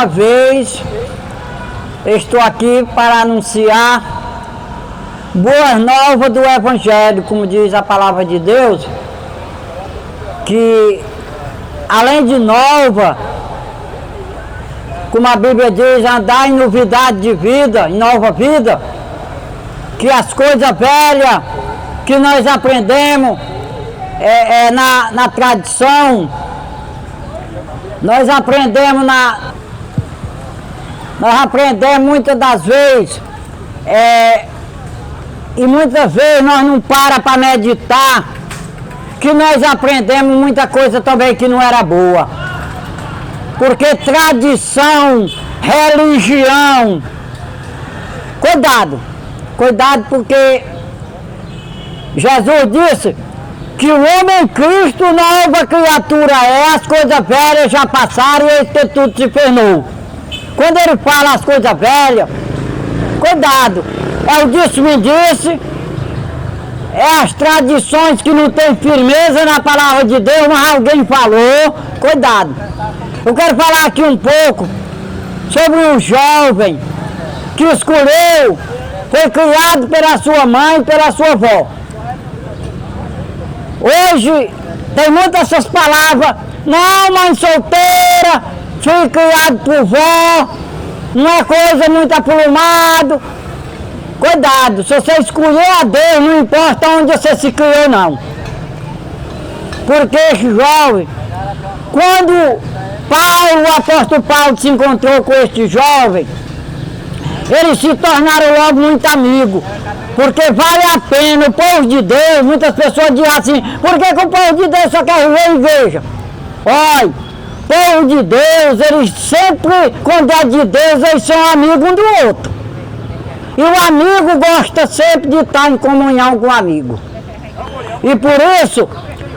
Uma vez estou aqui para anunciar boas novas do Evangelho, como diz a palavra de Deus, que além de nova, como a Bíblia diz, andar em novidade de vida, em nova vida, que as coisas velhas que nós aprendemos na tradição, nós aprendemos muitas das vezes, e muitas vezes nós não para meditar, que nós aprendemos muita coisa também que não era boa. Porque tradição, religião, cuidado porque Jesus disse que o homem Cristo nova criatura é, as coisas velhas já passaram e esse tudo se tornou. Quando ele fala as coisas velhas, cuidado, é o disse-me-disse, é as tradições que não tem firmeza na palavra de Deus, mas alguém falou, cuidado. Eu quero falar aqui um pouco sobre um jovem que escolheu, foi criado pela sua mãe e pela sua avó. Hoje tem muitas essas palavras, não, mãe solteira, fui criado por vó, não é coisa muito aprumado. Cuidado, se você escolher a Deus, não importa onde você se criou não. Porque esse jovem, quando o apóstolo Paulo se encontrou com este jovem, eles se tornaram logo muito amigos. Porque vale a pena, o povo de Deus, muitas pessoas dizem assim, por que o povo de Deus só quer viver em igreja? Olha, o povo de Deus, eles sempre, quando é de Deus, eles são amigos um do outro. E o amigo gosta sempre de estar em comunhão com o amigo. E por isso,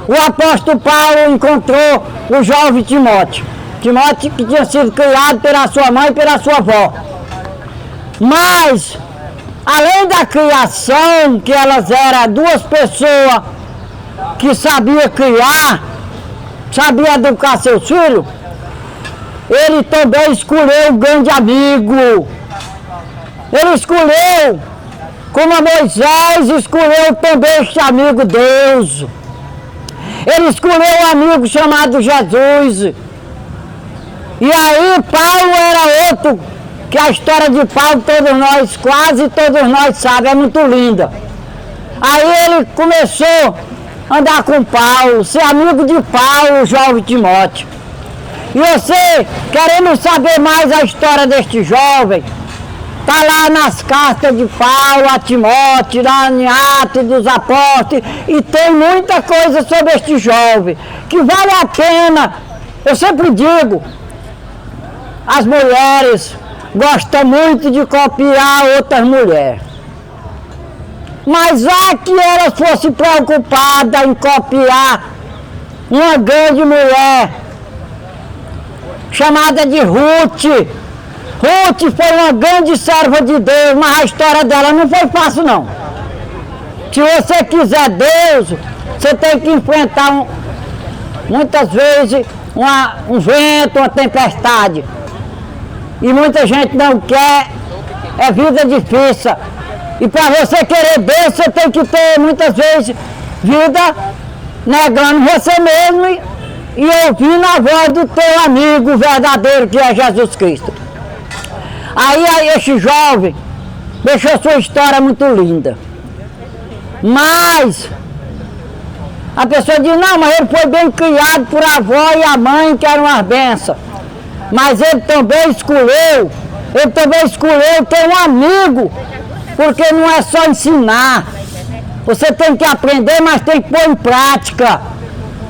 o apóstolo Paulo encontrou o jovem Timóteo. Timóteo que tinha sido criado pela sua mãe e pela sua avó. Mas, além da criação, que elas eram duas pessoas que sabiam criar, sabiam educar seus filhos, ele também escolheu um grande amigo. Ele escolheu, como a Moisés escolheu também este amigo Deus. Ele escolheu um amigo chamado Jesus. E aí Paulo era outro, que a história de Paulo quase todos nós sabemos, é muito linda. Aí ele começou a andar com Paulo, ser amigo de Paulo, o jovem Timóteo. E você, querendo saber mais a história deste jovem, está lá nas cartas de Paulo a Timóteo, lá em Atos dos Apóstolos, e tem muita coisa sobre este jovem, que vale a pena. Eu sempre digo, as mulheres gostam muito de copiar outras mulheres. Mas há que elas fossem preocupadas em copiar uma grande mulher, chamada de Ruth. Ruth foi uma grande serva de Deus, mas a história dela não foi fácil não. Se você quiser Deus, você tem que enfrentar muitas vezes um vento, uma tempestade. E muita gente não quer, é vida difícil. E para você querer Deus, você tem que ter muitas vezes vida negando você mesmo e ouvindo a voz do teu amigo verdadeiro que é Jesus Cristo. Aí esse jovem deixou sua história muito linda. Mas a pessoa diz, não, mas ele foi bem criado por a avó e a mãe, que eram as bênçãos. Mas ele também escolheu ter um amigo, porque não é só ensinar. Você tem que aprender, mas tem que pôr em prática.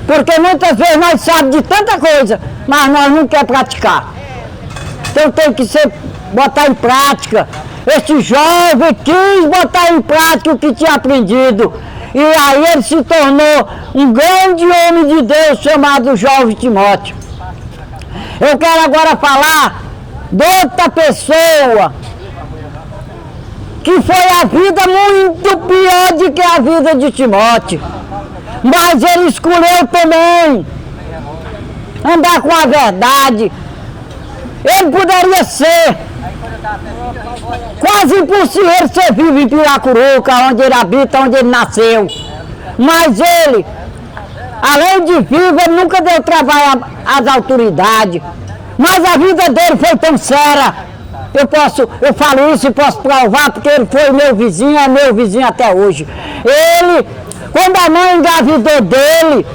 Porque muitas vezes nós sabemos de tanta coisa, mas nós não queremos praticar. Então tem que botar em prática. Este jovem quis botar em prática o que tinha aprendido. E aí ele se tornou um grande homem de Deus chamado jovem Timóteo. Eu quero agora falar de outra pessoa que foi a vida muito pior do que a vida de Timóteo. Mas ele escolheu também andar com a verdade. Ele poderia ser quase impossível ser vivo em Piracuruca, onde ele habita, onde ele nasceu. Mas ele, além de vivo, ele nunca deu trabalho às autoridades. Mas a vida dele foi tão séria. Eu falo isso e posso provar, porque ele foi meu vizinho, é meu vizinho até hoje. Ele, quando a mãe engravidou dele,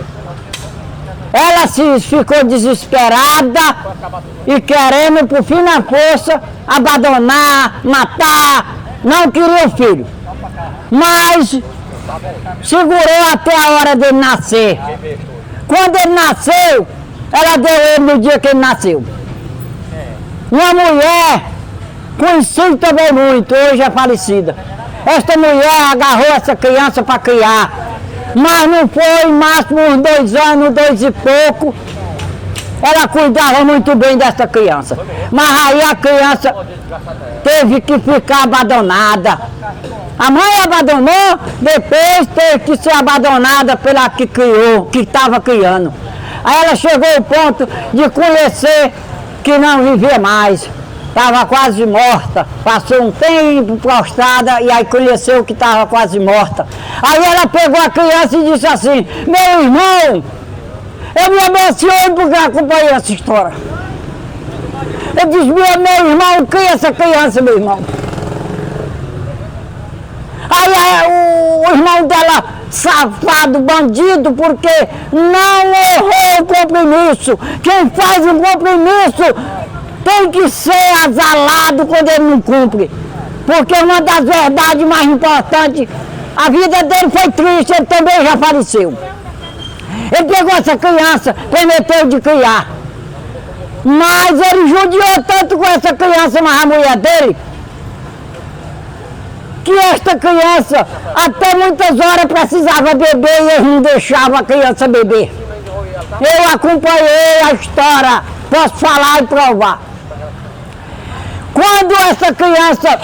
ela ficou desesperada e querendo, por fim na força, abandonar, matar, não queria o filho. Mas segurou até a hora dele nascer. Quando ele nasceu, ela deu ele no dia que ele nasceu. Uma mulher, conheci também muito, hoje é falecida. Esta mulher agarrou essa criança para criar, mas não foi, máximo uns 2 anos, 2 e pouco. Ela cuidava muito bem dessa criança. Mas aí a criança teve que ficar abandonada. A mãe abandonou, depois teve que ser abandonada pela que criou, que estava criando. Aí ela chegou ao ponto de conhecer que não vivia mais. Estava quase morta. Passou um tempo prostrada e aí conheceu que estava quase morta. Aí ela pegou a criança e disse assim: meu irmão, eu me emociono porque acompanhei essa história. Eu disse: meu irmão, cria essa criança, meu irmão. Aí o irmão dela, safado, bandido, porque não honrou o compromisso. Quem faz um compromisso tem que ser azalado quando ele não cumpre. Porque uma das verdades mais importantes, a vida dele foi triste, ele também já faleceu. Ele pegou essa criança, prometeu de criar. Mas ele judiou tanto com essa criança, mas a mulher dele, que esta criança até muitas horas precisava beber e eles não deixavam a criança beber. Eu acompanhei a história, posso falar e provar. Quando essa criança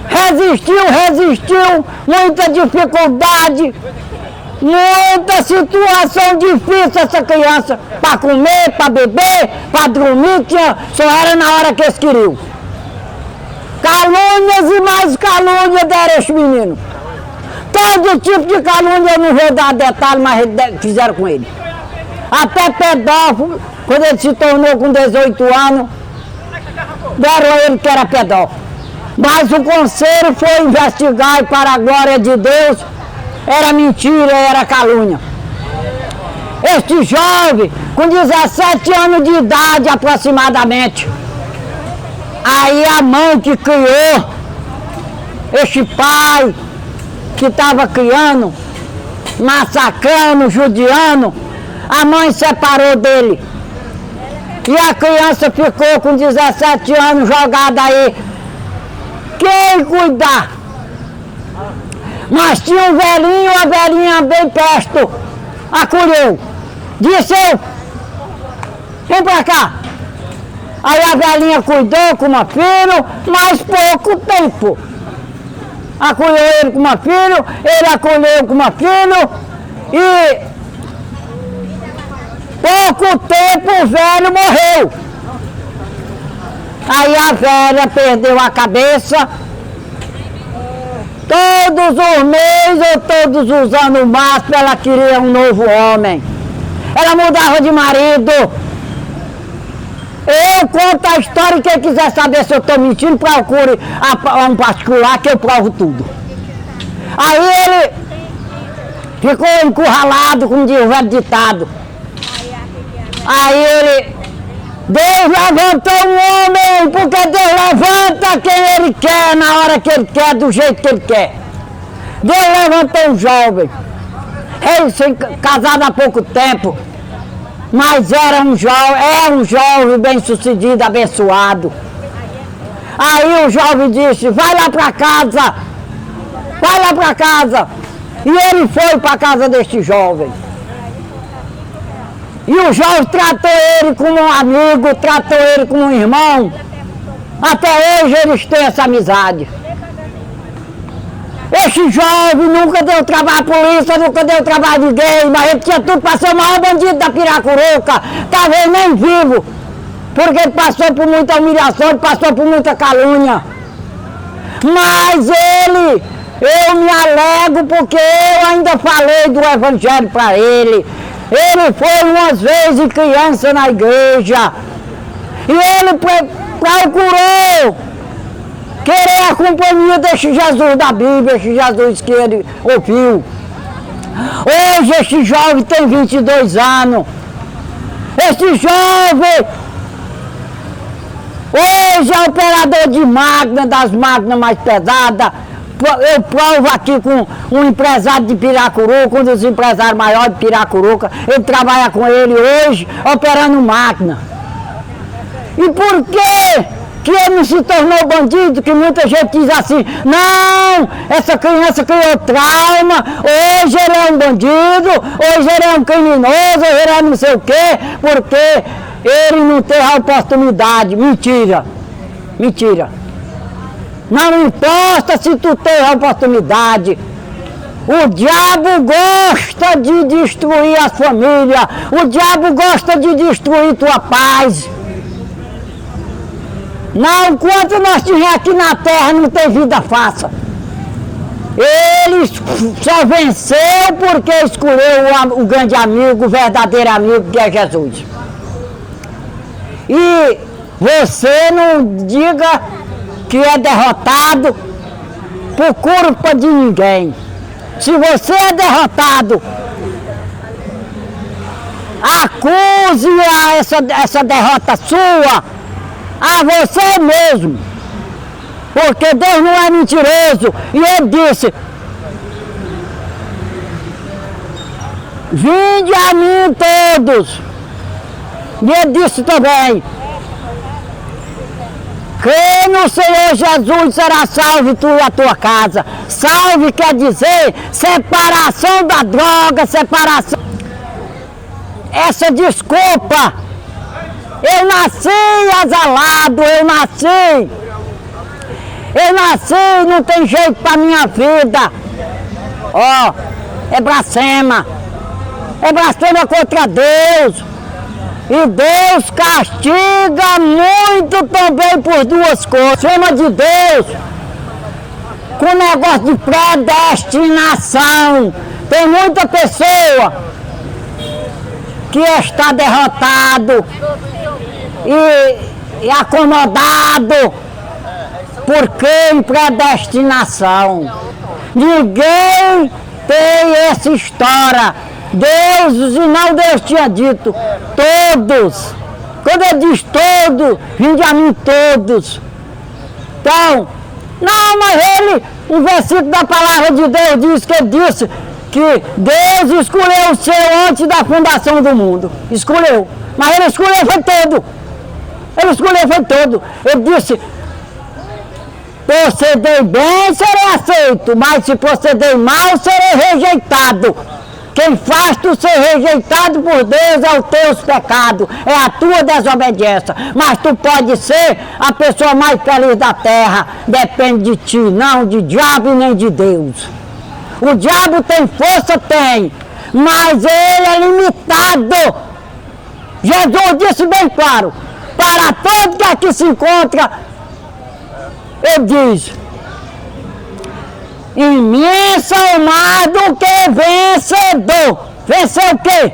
resistiu, muita dificuldade, muita situação difícil essa criança, para comer, para beber, para dormir, só era na hora que eles queriam. Calúnias e mais calúnias deram a esse menino. Todo tipo de calúnia, eu não vou dar detalhe, mas fizeram com ele. Até pedófilo, quando ele se tornou com 18 anos, deram a ele que era pedófilo. Mas o conselho foi investigar e, para a glória de Deus, era mentira, era calúnia. Este jovem, com 17 anos de idade aproximadamente, aí a mãe que criou, este pai que estava criando, massacrando, judiando, a mãe separou dele. E a criança ficou com 17 anos jogada aí. Quem cuidar? Mas tinha um velhinho, uma velhinha bem perto, acolheu. Disse: eu, vem pra cá. Aí a velhinha cuidou com uma filha, mas pouco tempo. Acolheu ele com uma filha, ele acolheu com uma filha e pouco tempo o velho morreu. Aí a velha perdeu a cabeça. Todos os meses ou todos os anos máximo ela queria um novo homem. Ela mudava de marido. Eu conto a história, quem quiser saber se eu estou mentindo, procure um particular que eu provo tudo. Aí ele ficou encurralado, como diz o velho ditado. Aí ele, Deus levantou um homem, porque Deus levanta quem Ele quer, na hora que Ele quer, do jeito que Ele quer. Deus levantou um jovem, casado há pouco tempo, mas era um jovem bem sucedido, abençoado. Aí o jovem disse: vai lá para casa, vai lá para casa. E ele foi para a casa deste jovem. E o jovem tratou ele como um amigo, tratou ele como um irmão. Até hoje eles têm essa amizade. Esse jovem nunca deu trabalho à polícia, nunca deu trabalho a ninguém, mas ele tinha tudo para ser o maior bandido da Piracuruca. Talvez nem vivo porque ele passou por muita humilhação, ele passou por muita calúnia. Mas eu me alego porque eu ainda falei do evangelho para ele. Ele foi umas vezes criança na igreja. E ele procurou querer a companhia desse Jesus da Bíblia, esse Jesus que ele ouviu. Hoje esse jovem tem 22 anos. Esse jovem hoje é operador de máquina, das máquinas mais pesadas. Eu provo aqui com um empresário de Piracuruca, um dos empresários maiores de Piracuruca. Ele trabalha com ele hoje, operando máquina. E por que ele não se tornou bandido? Que muita gente diz assim, não, essa criança criou trauma, hoje ele é um bandido, hoje ele é um criminoso, hoje ele é não sei o quê, porque ele não teve a oportunidade. Mentira, mentira. Não importa se tu tem a oportunidade. O diabo gosta de destruir a família. O diabo gosta de destruir tua paz. Não, enquanto nós estivermos aqui na terra, não tem vida fácil. Ele só venceu porque escolheu o grande amigo, o verdadeiro amigo que é Jesus. E você não diga que é derrotado por culpa de ninguém. Se você é derrotado, acuse essa derrota sua a você mesmo. Porque Deus não é mentiroso. E ele disse, vinde a mim todos. E ele disse também, crê no Senhor Jesus, será salvo tu e a tua casa. Salve quer dizer separação da droga, separação. Essa desculpa, eu nasci azalado, eu nasci, não tem jeito para minha vida. Ó, é blasfema contra Deus. E Deus castiga muito também por duas coisas. Chama de Deus com o negócio de predestinação. Tem muita pessoa que está derrotado e acomodado porque em predestinação. Ninguém tem essa história. Deus, senão Deus tinha dito, todos. Quando ele diz todos, vinde a mim todos. Então, não, mas um versículo da palavra de Deus diz que ele disse que Deus escolheu o seu antes da fundação do mundo. Escolheu. Mas ele escolheu foi todo. Ele escolheu foi todo. Ele disse, procedei bem, serei aceito, mas se procedei mal, serei rejeitado. Quem faz tu ser rejeitado por Deus é os teus pecados, é a tua desobediência. Mas tu pode ser a pessoa mais feliz da terra, depende de ti, não de diabo nem de Deus. O diabo tem força, tem, mas ele é limitado. Jesus disse bem claro, para todo que aqui se encontra, ele diz, imenso é mais do que vencedor. Vencer o quê?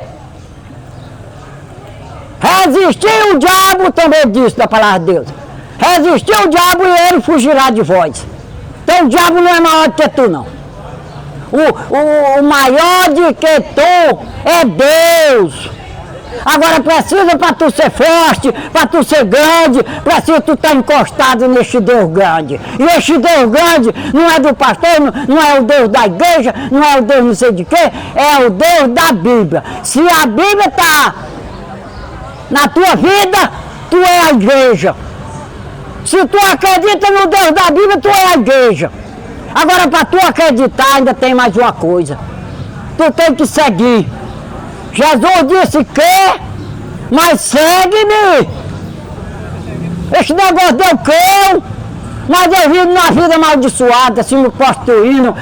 Resistir o diabo, também disse da palavra de Deus. Resistir o diabo e ele fugirá de vós. Então o diabo não é maior do que tu, não. O maior de que tu é Deus. Agora precisa para tu ser forte, para tu ser grande, precisa tu estar encostado neste Deus grande. E este Deus grande não é do pastor, não é o Deus da igreja, não é o Deus não sei de quê, é o Deus da Bíblia. Se a Bíblia está na tua vida, tu é a igreja. Se tu acredita no Deus da Bíblia, tu é a igreja. Agora para tu acreditar ainda tem mais uma coisa. Tu tem que seguir. Jesus disse que, mas segue-me. Esse negócio de eu creio, mas eu vivo numa vida amaldiçoada, assim, me prostituindo,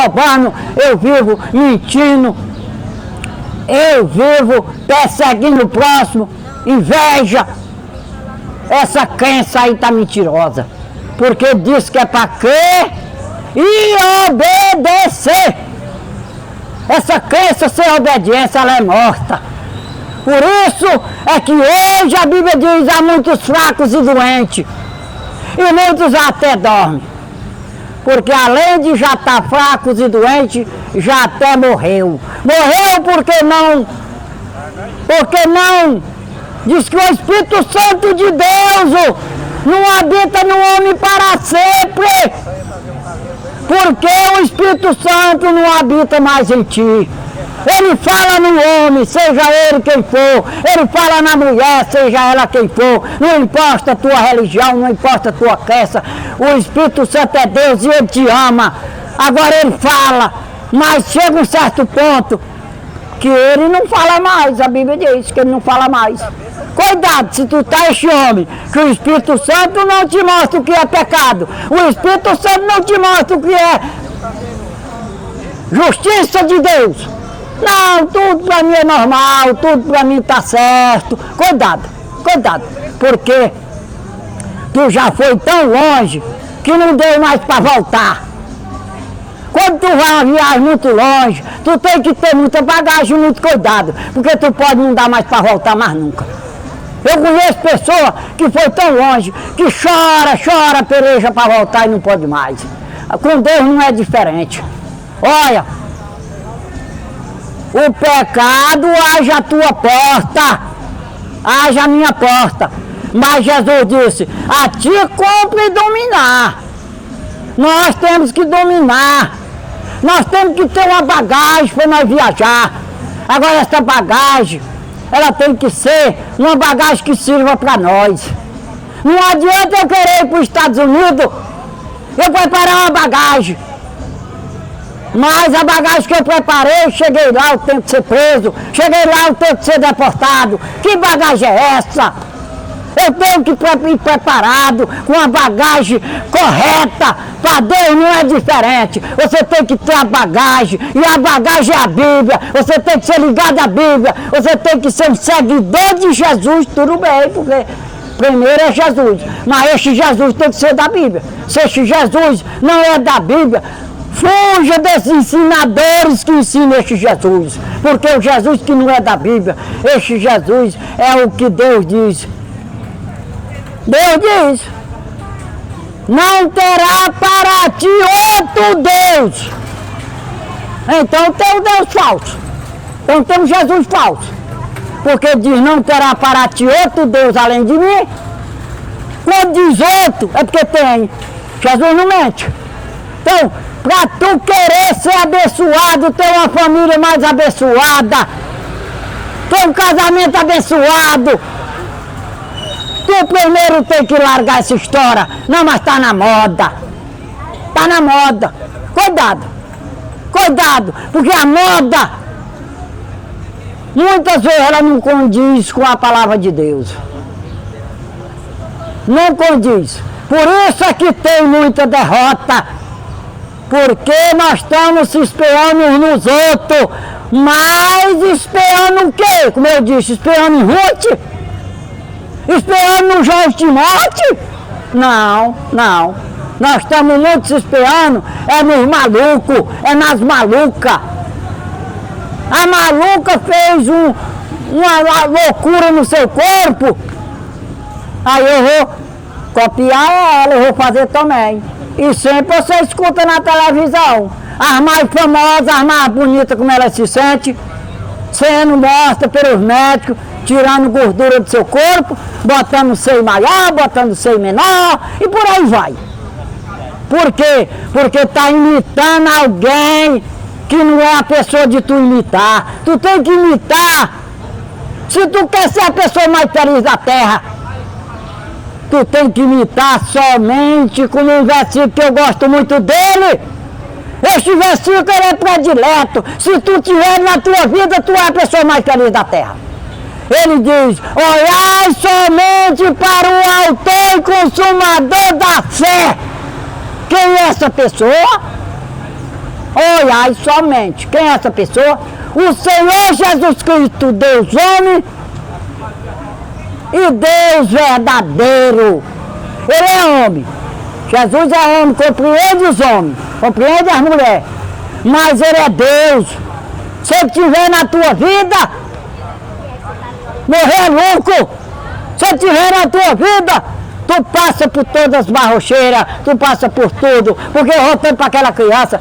roubando, eu vivo mentindo, eu vivo perseguindo o próximo, inveja. essa crença aí tá mentirosa. Porque diz que é para crer e obedecer. Essa crença sem obediência, ela é morta. Por isso é que hoje a Bíblia diz: há muitos fracos e doentes. E muitos até dormem. Porque além de já estar fracos e doentes, já até morreu. Morreu porque não diz que o Espírito Santo de Deus não habita no homem para sempre. Porque o Espírito Santo não habita mais em ti. Ele fala no homem, seja ele quem for. Ele fala na mulher, seja ela quem for. Não importa a tua religião, não importa a tua crença. O Espírito Santo é Deus e Ele te ama. Agora Ele fala, mas chega um certo ponto que Ele não fala mais. A Bíblia diz que Ele não fala mais. Cuidado, se tu tá este homem, que o Espírito Santo não te mostra o que é pecado. O Espírito Santo não te mostra o que é justiça de Deus. Não, tudo para mim é normal, tudo para mim tá certo. Cuidado, porque tu já foi tão longe que não deu mais para voltar. Quando tu vai uma viagem muito longe, tu tem que ter muita bagagem e muito cuidado, porque tu pode não dar mais para voltar mais nunca. Eu conheço pessoa que foi tão longe, que chora, peleja para voltar e não pode mais. Com Deus não é diferente. Olha, o pecado age à tua porta, age à minha porta. Mas Jesus disse: a ti cumpre dominar. Nós temos que dominar. Nós temos que ter uma bagagem para nós viajar. Agora essa bagagem, ela tem que ser uma bagagem que sirva para nós. Não adianta eu querer ir para os Estados Unidos, eu preparar uma bagagem. Mas a bagagem que eu preparei, cheguei lá, eu tenho que ser preso. Cheguei lá, eu tenho que ser deportado. Que bagagem é essa? Eu tenho que ir preparado com a bagagem correta. Para Deus não é diferente. Você tem que ter a bagagem. E a bagagem é a Bíblia. Você tem que ser ligado à Bíblia. Você tem que ser um seguidor de Jesus. Tudo bem, porque primeiro é Jesus. Mas este Jesus tem que ser da Bíblia. Se este Jesus não é da Bíblia, fuja desses ensinadores que ensinam este Jesus. Porque o Jesus que não é da Bíblia, este Jesus é o que Deus diz. Deus diz: não terá para ti outro Deus. Então tem um Deus falso. Então tem um Jesus falso. Porque diz: não terá para ti outro Deus além de mim. Quando diz outro, é porque tem. Jesus não mente. Então, para tu querer ser abençoado, ter uma família mais abençoada, ter um casamento abençoado, tu primeiro tem que largar essa história. Não, mas tá na moda. Tá na moda. Cuidado, porque a moda, muitas vezes ela não condiz com a palavra de Deus. Não condiz. Por isso é que tem muita derrota. Porque nós estamos se esperando uns nos outros. Mas esperando o quê? Como eu disse, esperando em Ruth? Esperando no João Timóteo? Não. Nós estamos muito se esperando, é nos malucos, é nas malucas. A maluca fez uma loucura no seu corpo. Aí eu vou copiar ela, eu vou fazer também. E sempre você escuta na televisão. As mais famosas, as mais bonitas, como ela se sente, sendo morta pelos médicos, tirando gordura do seu corpo, botando seio maior, botando seio menor, e por aí vai. Por quê? Porque está imitando alguém que não é a pessoa de tu imitar. Tu tem que imitar. Se tu quer ser a pessoa mais feliz da terra, tu tem que imitar somente como um versículo que eu gosto muito dele. Este versículo é predileto. Se tu tiver na tua vida, tu é a pessoa mais feliz da terra. Ele diz: olhai somente para o autor e consumador da fé. Quem é essa pessoa? Olhai somente. Quem é essa pessoa? O Senhor Jesus Cristo, Deus homem, e Deus verdadeiro. Ele é homem. Jesus é homem, compreende os homens, compreende as mulheres. Mas ele é Deus. Se ele estiver na tua vida, morrer é lucro. Se ele estiver na tua vida, tu passa por todas as barrocheiras, tu passa por tudo. Porque eu voltando para aquela criança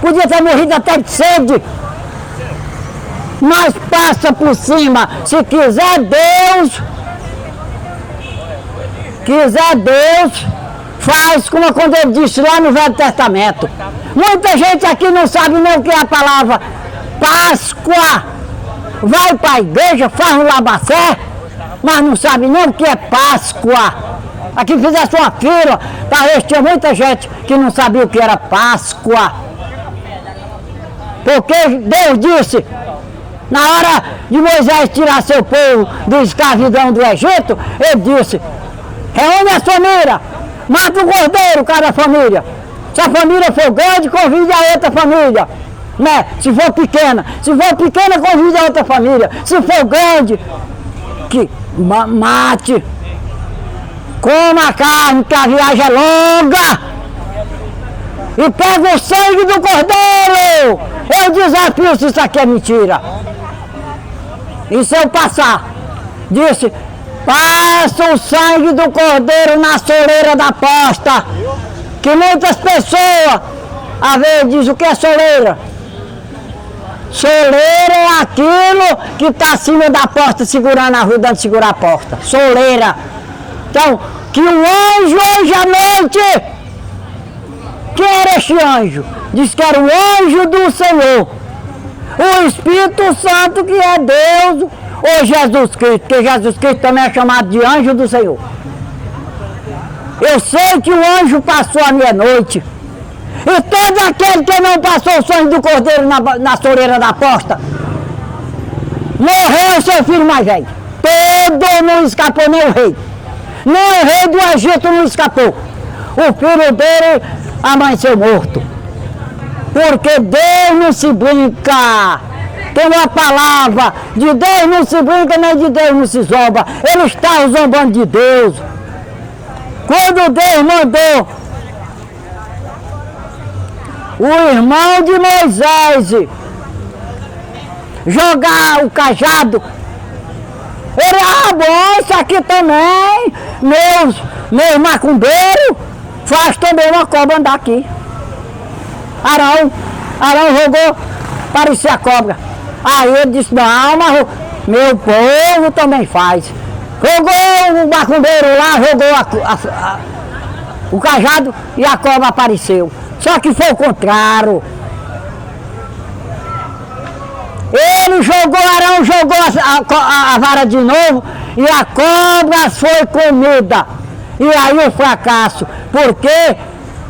podia ter morrido até de sede. Mas passa por cima. Se quiser Deus, faz como quando ele disse lá no Velho Testamento. Muita gente aqui não sabe nem o que é a palavra Páscoa. Vai para a igreja, faz um labacé, mas não sabe nem o que é Páscoa. Aqui fizesse uma fila, talvez tinha muita gente que não sabia o que era Páscoa. Porque Deus disse, na hora de Moisés tirar seu povo da escravidão do Egito, ele disse, reúne a família, mata o cordeiro, cada família. Se a família for grande, convide a outra família. Né? Se for pequena, convide a outra família. Se for grande, que mate. Coma a carne, que a viagem é longa. E pega o sangue do cordeiro. Eu desafio se isso aqui é mentira. E se eu passar, disse, passa o sangue do cordeiro na soleira da porta. Que muitas pessoas, às vezes, dizem o que é soleira. Soleira é aquilo que está acima da porta, segurando, ajudando a segurar a porta. Soleira. Então, que o anjo hoje à noite, quem era este anjo? Diz que era o anjo do Senhor. O Espírito Santo que é Deus, ou Jesus Cristo, porque Jesus Cristo também é chamado de anjo do Senhor. Eu sei que o anjo passou a meia-noite. E todo aquele que não passou o sonho do cordeiro na soleira da porta, morreu seu filho mais velho. Todo não escapou, nem o rei. Nem o rei do Egito não escapou. O filho dele amanheceu morto. Porque Deus não se brinca. Tem uma palavra, de Deus não se brinca, nem de Deus não se zomba. Ele está zombando de Deus. Quando Deus mandou o irmão de Moisés jogar o cajado, ele, bom, isso aqui também, meus macumbeiros, faz também uma cobra andar aqui. Arão jogou, parecia cobra. Aí ele disse, não, mas meu povo também faz. Jogou o macumbeiro lá, jogou o cajado e a cobra apareceu. Só que foi o contrário. Arão jogou a vara de novo e a cobra foi comida. E aí o fracasso, porque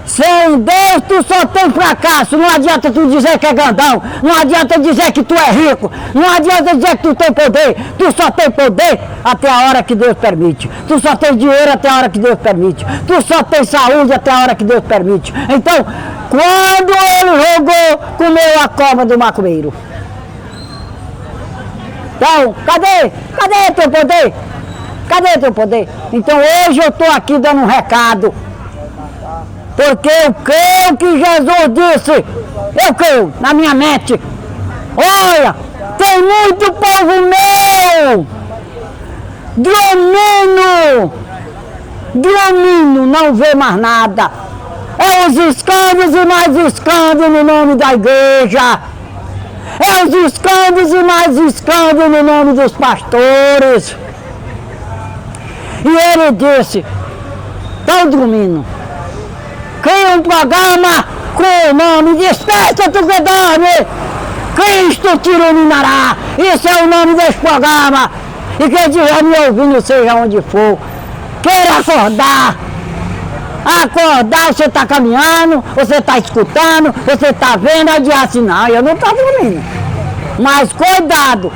sem Deus tu só tem fracasso. Não adianta tu dizer que é grandão, não adianta dizer que tu é rico, não adianta dizer que tu tem poder. Tu só tem poder até a hora que Deus permite. Tu só tem dinheiro até a hora que Deus permite. Tu só tem saúde até a hora que Deus permite. Então, quando ele jogou, comeu a cobra do macumbeiro. Então, cadê teu poder? Cadê teu poder? Então hoje eu estou aqui dando um recado. Porque eu creio que Jesus disse, eu creio na minha mente. Olha, tem muito povo meu, dormindo, não vê mais nada. É os escândalos e mais escândalos no nome da igreja. É os escândalos e mais escândalos no nome dos pastores. E ele disse, estão dormindo. Cria um programa com o nome Desperta tu que dorme, Cristo te iluminará. Isso é o nome desse programa. E quem estiver me ouvindo, seja onde for, queira acordar. Acordar, você está caminhando, você está escutando, você está vendo, adiar assim, não, eu não estou dormindo. Mas cuidado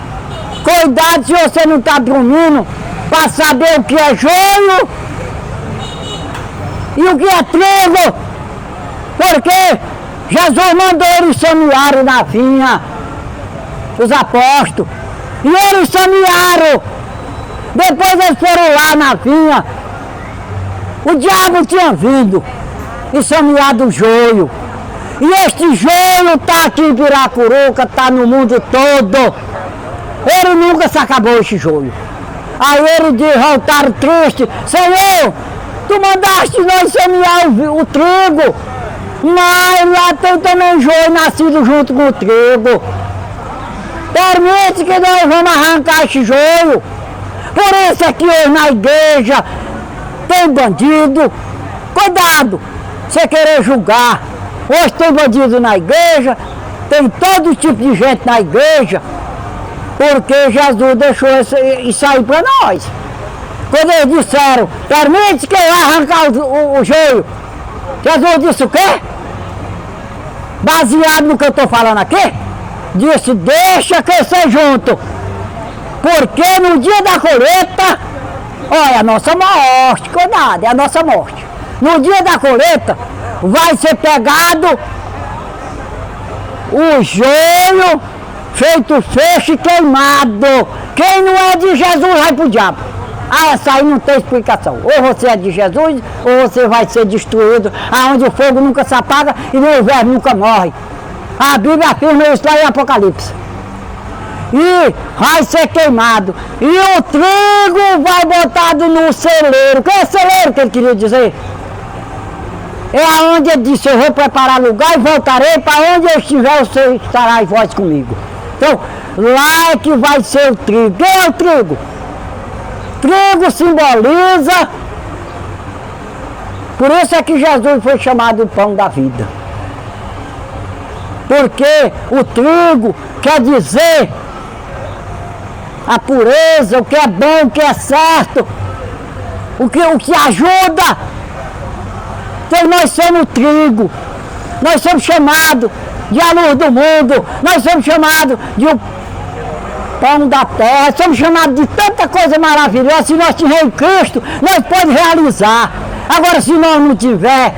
se você não está dormindo, para saber o que é joio e o que é trigo, porque Jesus mandou eles semearem na vinha, os apóstolos, e eles semearam, Depois eles foram lá na vinha. O diabo tinha vindo e semeado o joio. E este joio está aqui em Piracuruca, está no mundo todo. Ele nunca se acabou esse joio. Aí eles voltaram tristes: Senhor, tu mandaste nós semear o trigo, mas lá tem também joio nascido junto com o trigo. Permite que nós vamos arrancar esse joio. Por isso aqui hoje na igreja tem bandido. Cuidado, você querer julgar. Hoje tem bandido na igreja, tem todo tipo de gente na igreja, porque Jesus deixou isso aí para nós. Quando eles disseram: permite que eu arrancar o joio, Jesus disse o quê? Baseado no que eu estou falando aqui, disse: deixa crescer junto, porque no dia da colheita, olha, a nossa morte, cuidado, é a nossa morte. No dia da colheita vai ser pegado o joio feito feixe e queimado. Quem não é de Jesus vai pro diabo. Ah, essa aí não tem explicação. Ou você é de Jesus, ou você vai ser destruído, aonde o fogo nunca se apaga e nem o verme nunca morre. A Bíblia afirma isso lá em Apocalipse. E vai ser queimado. E o trigo vai botado no celeiro. Que é celeiro que ele queria dizer? É aonde ele disse: eu vou preparar lugar e voltarei, para onde eu estiver, você estará em vós comigo. Então, lá é que vai ser o trigo. Quem é o trigo? Trigo simboliza, por isso é que Jesus foi chamado o pão da vida. Porque o trigo quer dizer a pureza, o que é bom, o que é certo, o que ajuda. Então nós somos trigo, nós somos chamados de a luz do mundo, nós somos chamados de o pão da terra, somos chamados de tanta coisa maravilhosa. Se nós tivermos Cristo, nós podemos realizar. Agora, se nós não tiver,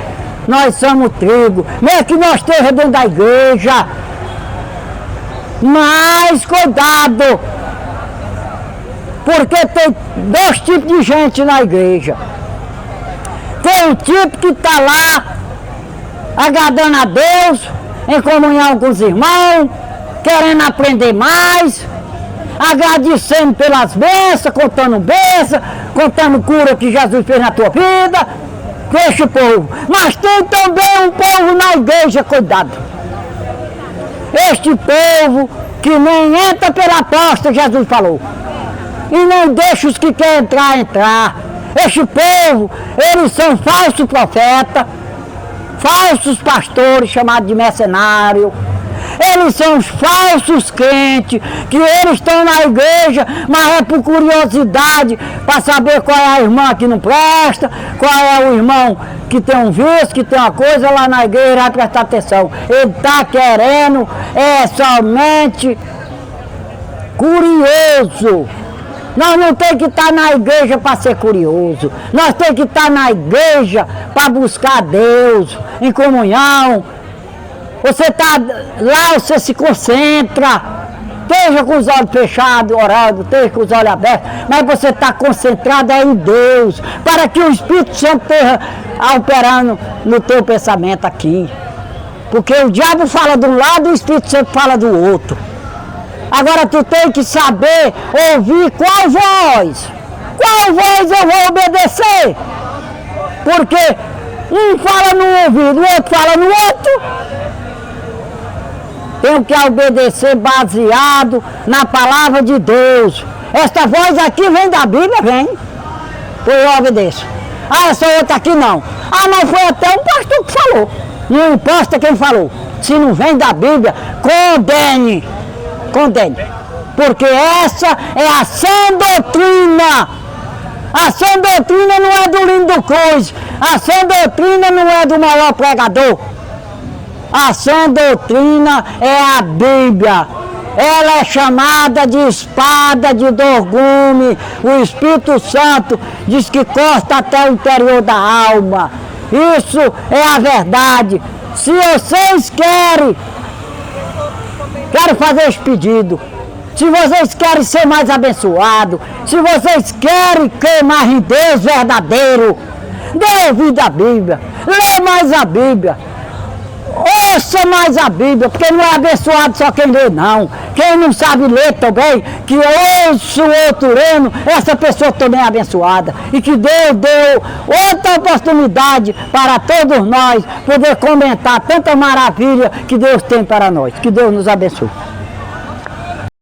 nós somos trigo, mesmo que nós estejamos dentro da igreja. Mas cuidado, porque tem dois tipos de gente na igreja. Tem um tipo que está lá agradando a Deus, em comunhão com os irmãos, querendo aprender mais, agradecendo pelas bênçãos, contando cura que Jesus fez na tua vida. Deixa o povo. Mas tem também um povo na igreja, cuidado. Este povo que nem entra pela porta, Jesus falou, e não deixa os que querem entrar. Este povo, eles são falsos profetas, falsos pastores chamados de mercenários. Eles são os falsos crentes, que eles estão na igreja, mas é por curiosidade, para saber qual é a irmã que não presta, qual é o irmão que tem um vício, que tem uma coisa lá na igreja, vai prestar atenção. Ele está querendo, é somente curioso. Nós não temos que estar na igreja para ser curioso. Nós temos que estar na igreja para buscar Deus, em comunhão. Você está lá, você se concentra, esteja com os olhos fechados, orando, esteja com os olhos abertos, mas você está concentrado em Deus, para que o Espírito Santo esteja operando no teu pensamento aqui. Porque o diabo fala de um lado e o Espírito Santo fala do outro. Agora tu tem que saber ouvir qual voz eu vou obedecer. Porque um fala no ouvido, o outro fala no outro. Tenho que obedecer baseado na palavra de Deus. Esta voz aqui vem da Bíblia, vem. Pois eu obedeço. Ah, essa outra aqui não. Ah, mas foi até um pastor que falou. Não importa quem falou. Se não vem da Bíblia, condene. Porque essa é a sã doutrina. A sã doutrina não é do Lindo Cruz. A sã doutrina não é do maior pregador. A sã doutrina é a Bíblia. Ela é chamada de espada de dois gumes. O Espírito Santo diz que corta até o interior da alma. Isso é a verdade. Se vocês quero fazer esse pedido. Se vocês querem ser mais abençoados, se vocês querem queimar em Deus verdadeiro, dê ouvido à Bíblia, lê mais a Bíblia, ouça mais a Bíblia, porque não é abençoado só quem lê, não. Quem não sabe ler também, que ouça o outro lendo, essa pessoa também é abençoada. E que Deus deu outra oportunidade para todos nós poder comentar tanta maravilha que Deus tem para nós. Que Deus nos abençoe.